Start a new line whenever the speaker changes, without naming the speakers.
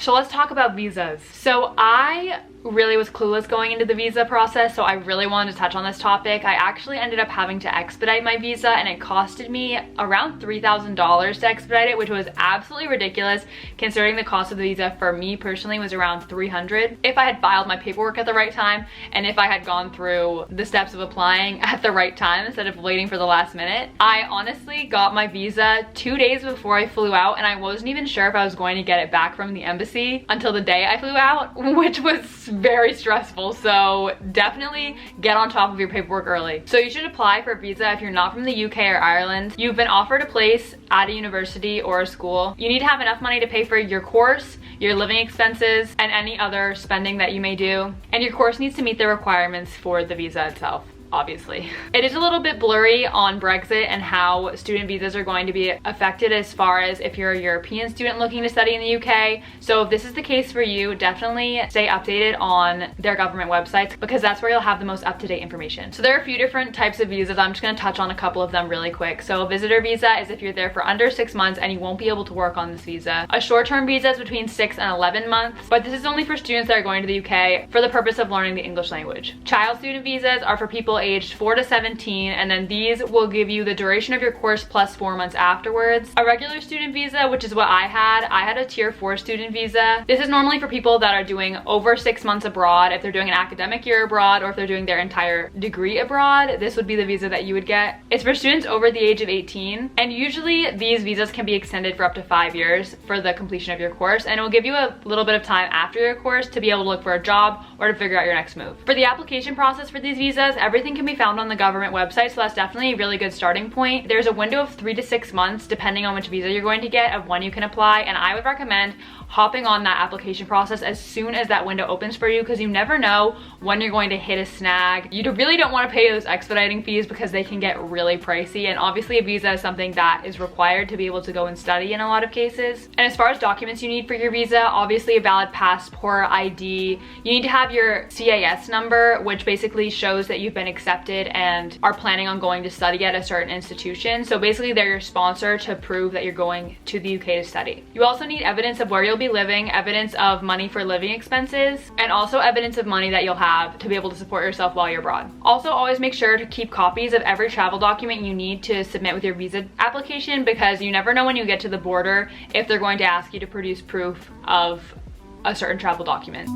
So let's talk about visas. So I really was clueless going into the visa process, so I really wanted to touch on this topic. I actually ended up having to expedite my visa, and it costed me around $3,000 to expedite it, which was absolutely ridiculous considering the cost of the visa for me personally was around $300 if I had filed my paperwork at the right time and if I had gone through the steps of applying at the right time instead of waiting for the last minute. I honestly got my visa 2 days before I flew out, and I wasn't even sure if I was going to get it back from the embassy until the day I flew out, which was very stressful. So definitely get on top of your paperwork early. So you should apply for a visa if you're not from the UK or Ireland. You've been offered a place at a university or a school. You need to have enough money to pay for your course, your living expenses, and any other spending that you may do. And your course needs to meet the requirements for the visa itself. Obviously. It is a little bit blurry on Brexit and how student visas are going to be affected as far as if you're a European student looking to study in the UK. So if this is the case for you, definitely stay updated on their government websites because that's where you'll have the most up-to-date information. So there are a few different types of visas. I'm just going to touch on a couple of them really quick. So a visitor visa is if you're there for under 6 months and you won't be able to work on this visa. A short-term visa is between 6 and 11 months, but this is only for students that are going to the UK for the purpose of learning the English language. Child student visas are for people aged 4 to 17, and then these will give you the duration of your course plus 4 months afterwards. A regular student visa, which is what I had a tier 4 student visa. This is normally for people that are doing over 6 months abroad. If they're doing an academic year abroad or if they're doing their entire degree abroad, this would be the visa that you would get. It's for students over the age of 18, and usually these visas can be extended for up to 5 years for the completion of your course, and it will give you a little bit of time after your course to be able to look for a job or to figure out your next move. For the application process for these visas, everything can be found on the government website, so that's definitely a really good starting point. There's a window of 3 to 6 months depending on which visa you're going to get of when you can apply, and I would recommend hopping on that application process as soon as that window opens for you because you never know when you're going to hit a snag. You really don't want to pay those expediting fees because they can get really pricey, and obviously a visa is something that is required to be able to go and study in a lot of cases. And as far as documents you need for your visa, obviously a valid passport, ID. You need to have your CAS number, which basically shows that you've been accepted and are planning on going to study at a certain institution. So basically they're your sponsor to prove that you're going to the UK to study. You also need evidence of where you'll be living, evidence of money for living expenses, and also evidence of money that you'll have to be able to support yourself while you're abroad. Also, always make sure to keep copies of every travel document you need to submit with your visa application because you never know when you get to the border if they're going to ask you to produce proof of a certain travel document.